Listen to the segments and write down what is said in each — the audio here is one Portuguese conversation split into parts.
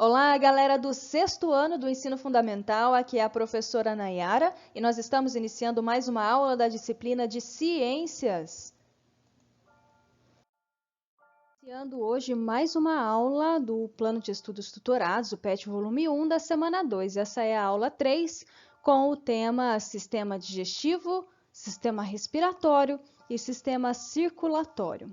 Olá, galera do sexto ano do ensino fundamental, aqui é a professora Nayara e nós estamos iniciando mais uma aula da disciplina de Ciências. Iniciando hoje mais uma aula do Plano de Estudos Tutorados, o PET Volume 1 da semana 2. Essa é a aula 3, com o tema Sistema Digestivo, Sistema Respiratório e Sistema Circulatório.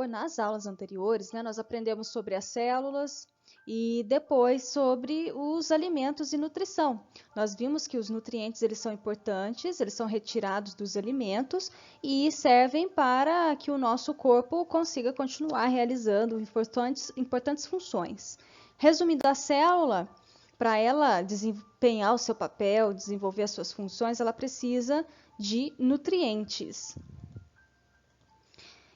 Nas aulas anteriores, nós aprendemos sobre as células e depois sobre os alimentos e nutrição. Nós vimos que os nutrientes eles são importantes, eles são retirados dos alimentos e servem para que o nosso corpo consiga continuar realizando importantes funções. Resumindo, a célula, para ela desempenhar o seu papel, desenvolver as suas funções, ela precisa de nutrientes.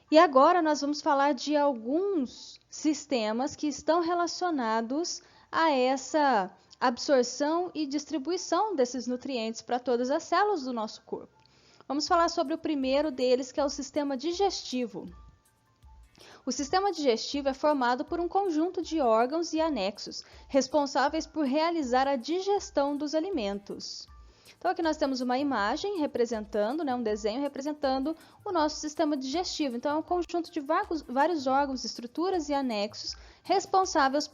E agora nós vamos falar de alguns sistemas que estão relacionados a essa absorção e distribuição desses nutrientes para todas as células do nosso corpo. Vamos falar sobre o primeiro deles, que é o sistema digestivo. O sistema digestivo é formado por um conjunto de órgãos e anexos, responsáveis por realizar a digestão dos alimentos. Então, aqui nós temos uma imagem representando, um desenho representando o nosso sistema digestivo. Então, é um conjunto de vários órgãos, estruturas e anexos responsáveis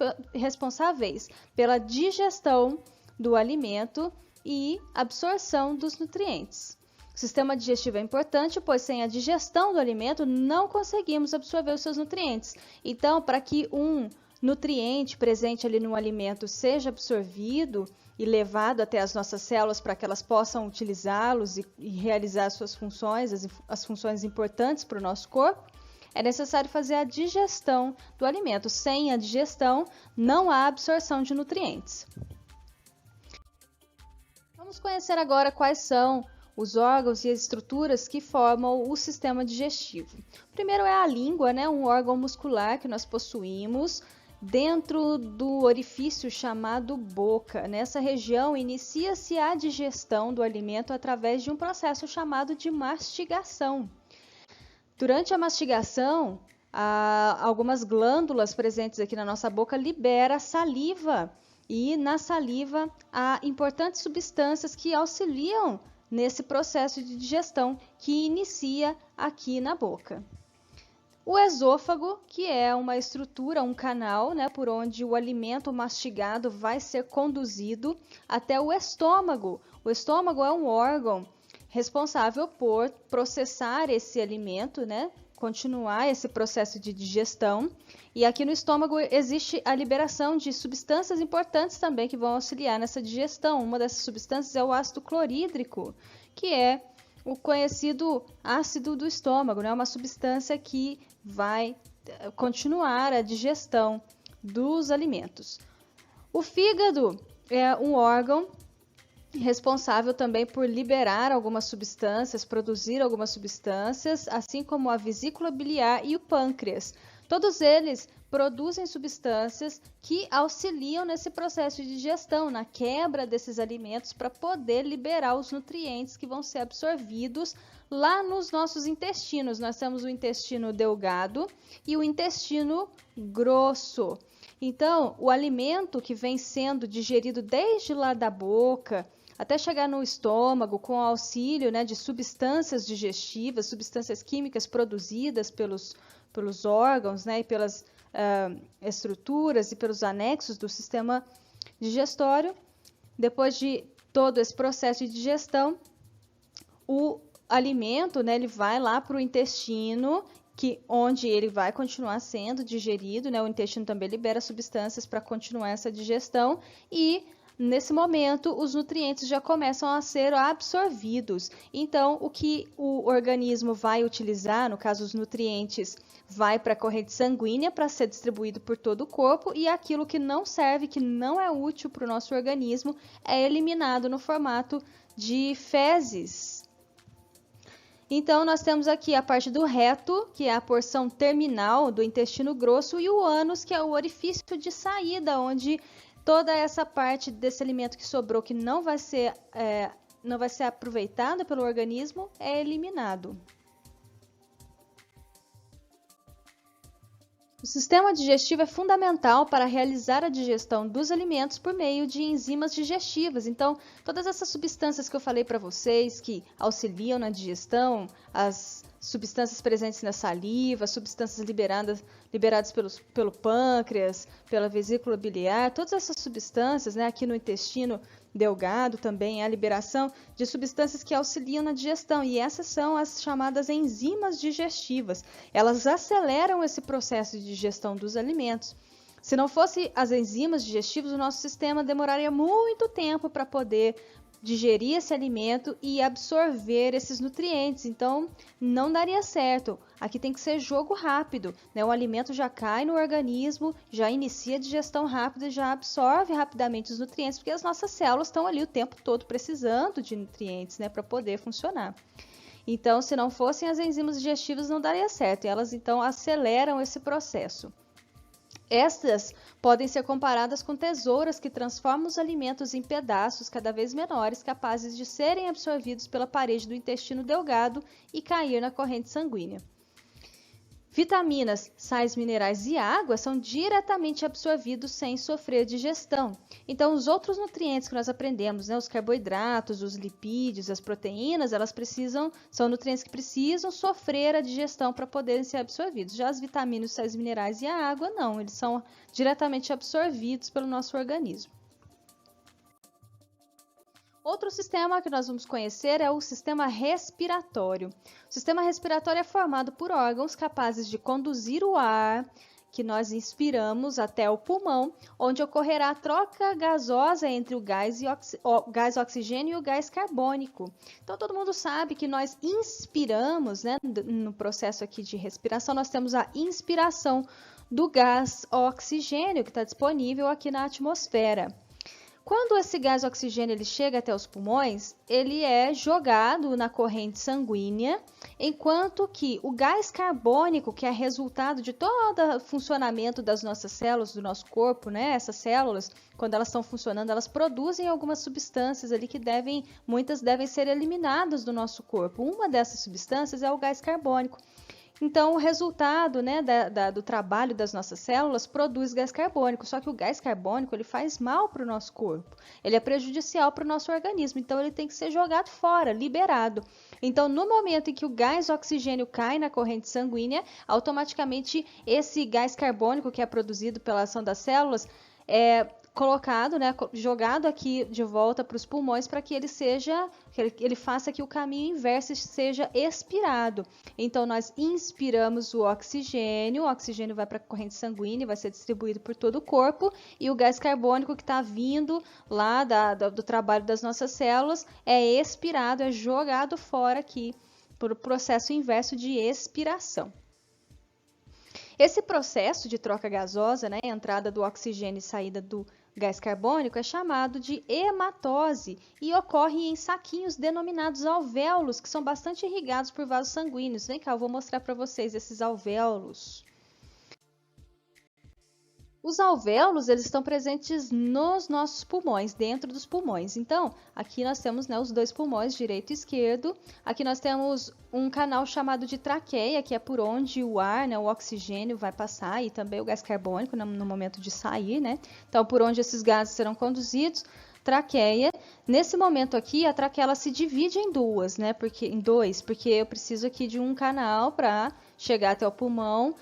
pela digestão do alimento e absorção dos nutrientes. O sistema digestivo é importante, pois sem a digestão do alimento não conseguimos absorver os seus nutrientes. Então, para que um nutriente presente ali no alimento seja absorvido e levado até as nossas células para que elas possam utilizá-los e realizar as suas funções, as funções importantes para o nosso corpo, é necessário fazer a digestão do alimento. Sem a digestão, não há absorção de nutrientes. Vamos conhecer agora quais são os órgãos e as estruturas que formam o sistema digestivo. O primeiro é a língua, um órgão muscular que nós possuímos dentro do orifício chamado boca. Nessa região inicia-se a digestão do alimento através de um processo chamado de mastigação. Durante a mastigação, algumas glândulas presentes aqui na nossa boca liberam saliva e na saliva há importantes substâncias que auxiliam nesse processo de digestão que inicia aqui na boca. O esôfago, que é uma estrutura, um canal, por onde o alimento mastigado vai ser conduzido até o estômago. O estômago é um órgão responsável por processar esse alimento, continuar esse processo de digestão. E aqui no estômago existe a liberação de substâncias importantes também que vão auxiliar nessa digestão. Uma dessas substâncias é o ácido clorídrico, que é o conhecido ácido do estômago, uma substância que vai continuar a digestão dos alimentos. O fígado é um órgão responsável também por liberar algumas substâncias, produzir algumas substâncias, assim como a vesícula biliar e o pâncreas. Todos eles produzem substâncias que auxiliam nesse processo de digestão, na quebra desses alimentos para poder liberar os nutrientes que vão ser absorvidos lá nos nossos intestinos. Nós temos o intestino delgado e o intestino grosso. Então, o alimento que vem sendo digerido desde lá da boca até chegar no estômago com o auxílio de substâncias digestivas, substâncias químicas produzidas pelos órgãos e pelas estruturas e pelos anexos do sistema digestório. Depois de todo esse processo de digestão, o alimento ele vai lá para o intestino, onde ele vai continuar sendo digerido. O intestino também libera substâncias para continuar essa digestão e nesse momento, os nutrientes já começam a ser absorvidos. Então, o que o organismo vai utilizar, no caso os nutrientes, vai para a corrente sanguínea para ser distribuído por todo o corpo, e aquilo que não serve, que não é útil para o nosso organismo, é eliminado no formato de fezes. Então, nós temos aqui a parte do reto, que é a porção terminal do intestino grosso, e o ânus, que é o orifício de saída, onde toda essa parte desse alimento que sobrou, que não vai ser aproveitada pelo organismo, é eliminado. O sistema digestivo é fundamental para realizar a digestão dos alimentos por meio de enzimas digestivas. Então, todas essas substâncias que eu falei para vocês que auxiliam na digestão, as substâncias presentes na saliva, substâncias liberadas pelo pâncreas, pela vesícula biliar, todas essas substâncias, né, aqui no intestino delgado também, a liberação de substâncias que auxiliam na digestão, e essas são as chamadas enzimas digestivas. Elas aceleram esse processo de digestão dos alimentos. Se não fosse as enzimas digestivas, o nosso sistema demoraria muito tempo para poder digerir esse alimento e absorver esses nutrientes, então não daria certo. Aqui tem que ser jogo rápido, né? O alimento já cai no organismo, já inicia a digestão rápida, já absorve rapidamente os nutrientes, porque as nossas células estão ali o tempo todo precisando de nutrientes, né, para poder funcionar. Então, se não fossem as enzimas digestivas, não daria certo, e elas então aceleram esse processo. Estas podem ser comparadas com tesouras que transformam os alimentos em pedaços cada vez menores, capazes de serem absorvidos pela parede do intestino delgado e cair na corrente sanguínea. Vitaminas, sais minerais e água são diretamente absorvidos sem sofrer digestão. Então, os outros nutrientes que nós aprendemos, né, os carboidratos, os lipídios, as proteínas, são nutrientes que precisam sofrer a digestão para poderem ser absorvidos. Já as vitaminas, os sais minerais e a água, não, eles são diretamente absorvidos pelo nosso organismo. Outro sistema que nós vamos conhecer é o sistema respiratório. O sistema respiratório é formado por órgãos capazes de conduzir o ar que nós inspiramos até o pulmão, onde ocorrerá a troca gasosa entre o gás oxigênio e o gás carbônico. Então, todo mundo sabe que nós inspiramos, né, no processo aqui de respiração, nós temos a inspiração do gás oxigênio, que está disponível aqui na atmosfera. Quando esse gás oxigênio ele chega até os pulmões, ele é jogado na corrente sanguínea, enquanto que o gás carbônico, que é resultado de todo o funcionamento das nossas células, do nosso corpo, né? Essas células, quando elas estão funcionando, elas produzem algumas substâncias ali que muitas devem ser eliminadas do nosso corpo. Uma dessas substâncias é o gás carbônico. Então, o resultado, né, do trabalho das nossas células produz gás carbônico, só que o gás carbônico ele faz mal para o nosso corpo, ele é prejudicial para o nosso organismo, então ele tem que ser jogado fora, liberado. Então, no momento em que o gás oxigênio cai na corrente sanguínea, automaticamente esse gás carbônico que é produzido pela ação das células é colocado, né, jogado aqui de volta para os pulmões para que ele faça que o caminho inverso seja expirado. Então, nós inspiramos o oxigênio vai para a corrente sanguínea, vai ser distribuído por todo o corpo, e o gás carbônico que está vindo lá do trabalho das nossas células é expirado, é jogado fora aqui por o processo inverso de expiração. Esse processo de troca gasosa, né, entrada do oxigênio e saída do gás carbônico, é chamado de hematose e ocorre em saquinhos denominados alvéolos, que são bastante irrigados por vasos sanguíneos. Vem cá, eu vou mostrar para vocês esses alvéolos. Os alvéolos, eles estão presentes nos nossos pulmões, dentro dos pulmões. Então, aqui nós temos, né, os dois pulmões, direito e esquerdo. Aqui nós temos um canal chamado de traqueia, que é por onde o ar, né, o oxigênio vai passar, e também o gás carbônico no momento de sair, né? Então, por onde esses gases serão conduzidos. Traqueia. Nesse momento aqui, a traqueia ela se divide em duas, né? Porque eu preciso aqui de um canal para chegar até o pulmão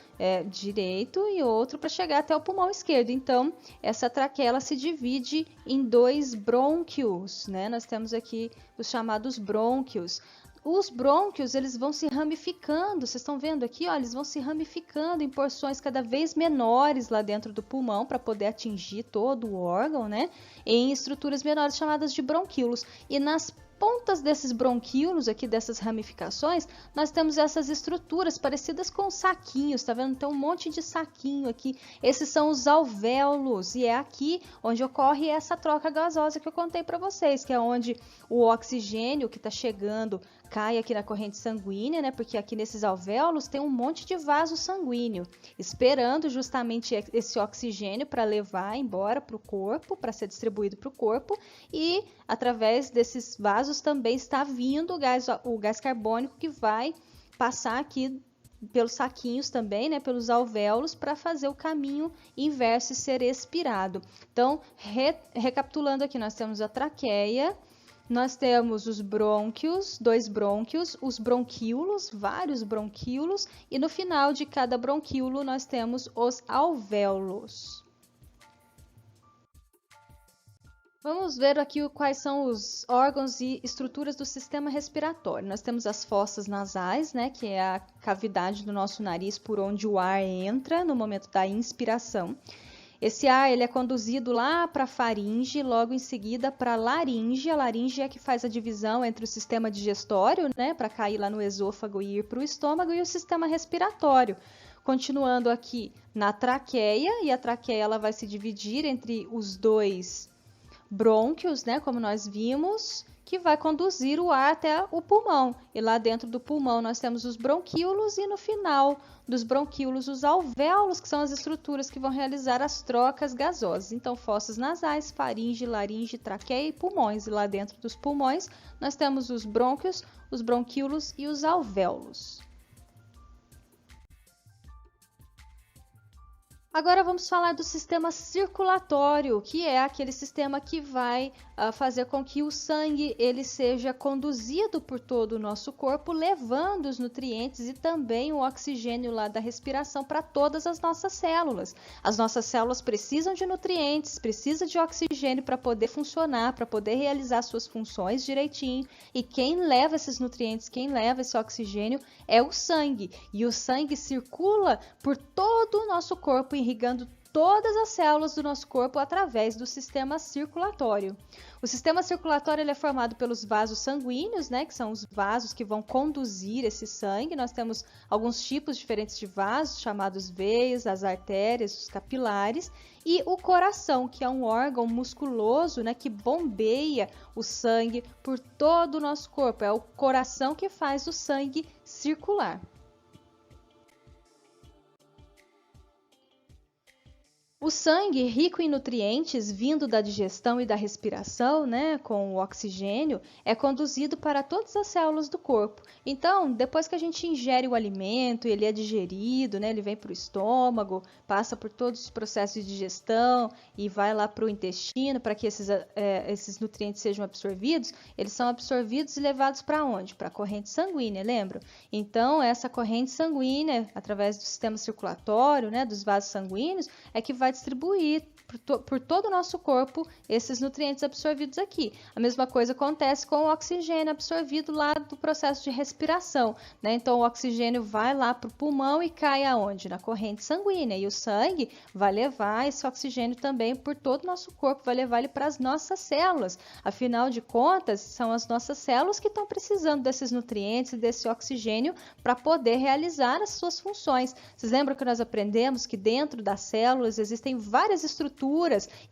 direito e outro para chegar até o pulmão esquerdo. Então, essa traqueia ela se divide em dois brônquios, né? Nós temos aqui os chamados brônquios. Os brônquios, eles vão se ramificando, vocês estão vendo aqui, ó, eles vão se ramificando em porções cada vez menores lá dentro do pulmão para poder atingir todo o órgão, né? Em estruturas menores chamadas de bronquíolos. E nas pontas desses bronquíolos aqui, dessas ramificações, nós temos essas estruturas parecidas com saquinhos, tá vendo? Tem um monte de saquinho aqui. Esses são os alvéolos e é aqui onde ocorre essa troca gasosa que eu contei para vocês, que é onde o oxigênio que está chegando cai aqui na corrente sanguínea, né? Porque aqui nesses alvéolos tem um monte de vaso sanguíneo, esperando justamente esse oxigênio para levar embora para o corpo, para ser distribuído para o corpo, e através desses vasos também está vindo o gás carbônico que vai passar aqui pelos saquinhos também, né, pelos alvéolos, para fazer o caminho inverso e ser expirado. Então, recapitulando aqui, nós temos a traqueia, nós temos os brônquios, 2 brônquios, os bronquíolos, vários bronquíolos, e no final de cada bronquíolo nós temos os alvéolos. Vamos ver aqui quais são os órgãos e estruturas do sistema respiratório. Nós temos as fossas nasais, né, que é a cavidade do nosso nariz por onde o ar entra no momento da inspiração. Esse ar ele é conduzido lá para a faringe, logo em seguida para a laringe. A laringe é que faz a divisão entre o sistema digestório, né, para cair lá no esôfago e ir para o estômago, e o sistema respiratório. Continuando aqui na traqueia, e a traqueia ela vai se dividir entre os 2 brônquios, né, como nós vimos, que vai conduzir o ar até o pulmão. E lá dentro do pulmão nós temos os bronquíolos e no final dos bronquíolos os alvéolos, que são as estruturas que vão realizar as trocas gasosas. Então, fossas nasais, faringe, laringe, traqueia e pulmões. E lá dentro dos pulmões nós temos os brônquios, os bronquíolos e os alvéolos. Agora vamos falar do sistema circulatório, que é aquele sistema que vai fazer com que o sangue ele seja conduzido por todo o nosso corpo, levando os nutrientes e também o oxigênio lá da respiração para todas as nossas células. As nossas células precisam de nutrientes, precisam de oxigênio para poder funcionar, para poder realizar suas funções direitinho. E quem leva esses nutrientes, quem leva esse oxigênio é o sangue. E o sangue circula por todo o nosso corpo, irrigando todas as células do nosso corpo através do sistema circulatório. O sistema circulatório ele é formado pelos vasos sanguíneos, né, que são os vasos que vão conduzir esse sangue. Nós temos alguns tipos diferentes de vasos, chamados veias, as artérias, os capilares, e o coração, que é um órgão musculoso, né, que bombeia o sangue por todo o nosso corpo. É o coração que faz o sangue circular. O sangue, rico em nutrientes, vindo da digestão e da respiração, né, com o oxigênio, é conduzido para todas as células do corpo. Então, depois que a gente ingere o alimento, ele é digerido, né, ele vem para o estômago, passa por todos os processos de digestão e vai lá para o intestino para que esses nutrientes sejam absorvidos, eles são absorvidos e levados para onde? Para a corrente sanguínea, lembra? Então, essa corrente sanguínea, através do sistema circulatório, né, dos vasos sanguíneos, é que vai distribuir por todo o nosso corpo esses nutrientes absorvidos aqui. A mesma coisa acontece com o oxigênio absorvido lá do processo de respiração, né? Então o oxigênio vai lá para o pulmão e cai aonde? Na corrente sanguínea, e o sangue vai levar esse oxigênio também por todo o nosso corpo, vai levar ele para as nossas células. Afinal de contas, são as nossas células que estão precisando desses nutrientes e desse oxigênio para poder realizar as suas funções. Vocês lembram que nós aprendemos que dentro das células existem várias estruturas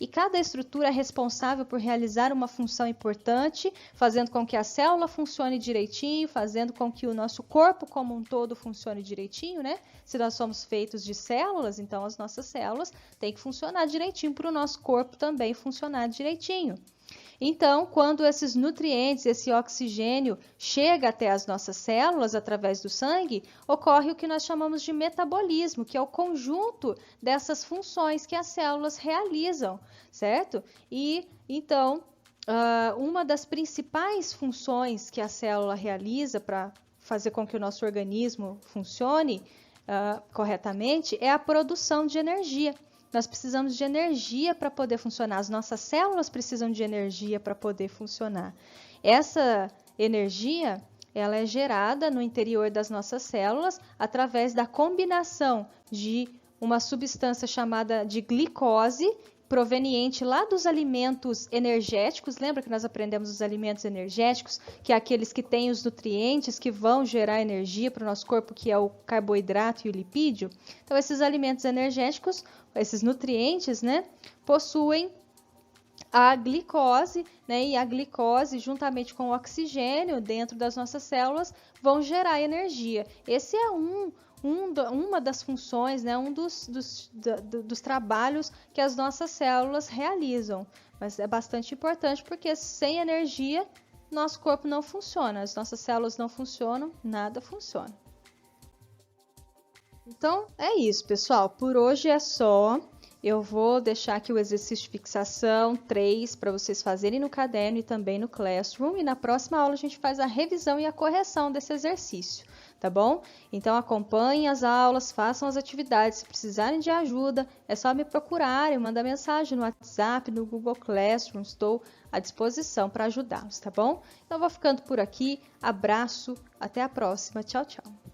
e cada estrutura é responsável por realizar uma função importante, fazendo com que a célula funcione direitinho, fazendo com que o nosso corpo como um todo funcione direitinho, né? Se nós somos feitos de células, então as nossas células têm que funcionar direitinho para o nosso corpo também funcionar direitinho. Então, quando esses nutrientes, esse oxigênio chega até as nossas células através do sangue, ocorre o que nós chamamos de metabolismo, que é o conjunto dessas funções que as células realizam, certo? E então, uma das principais funções que a célula realiza para fazer com que o nosso organismo funcione corretamente é a produção de energia. Nós precisamos de energia para poder funcionar. As nossas células precisam de energia para poder funcionar. Essa energia, ela é gerada no interior das nossas células através da combinação de uma substância chamada de glicose, proveniente lá dos alimentos energéticos. Lembra que nós aprendemos os alimentos energéticos, que é aqueles que têm os nutrientes que vão gerar energia para o nosso corpo, que é o carboidrato e o lipídio? Então, esses alimentos energéticos, esses nutrientes, né, possuem a glicose, né, e a glicose, juntamente com o oxigênio dentro das nossas células, vão gerar energia. Esse é uma das funções, né, um dos trabalhos que as nossas células realizam. Mas é bastante importante porque sem energia, nosso corpo não funciona, as nossas células não funcionam, nada funciona. Então, é isso, pessoal. Por hoje é só. Eu vou deixar aqui o exercício de fixação 3 para vocês fazerem no caderno e também no Classroom. E na próxima aula a gente faz a revisão e a correção desse exercício, tá bom? Então acompanhem as aulas, façam as atividades. Se precisarem de ajuda, é só me procurarem, mandar mensagem no WhatsApp, no Google Classroom. Estou à disposição para ajudá-los, tá bom? Então vou ficando por aqui. Abraço, até a próxima. Tchau, tchau.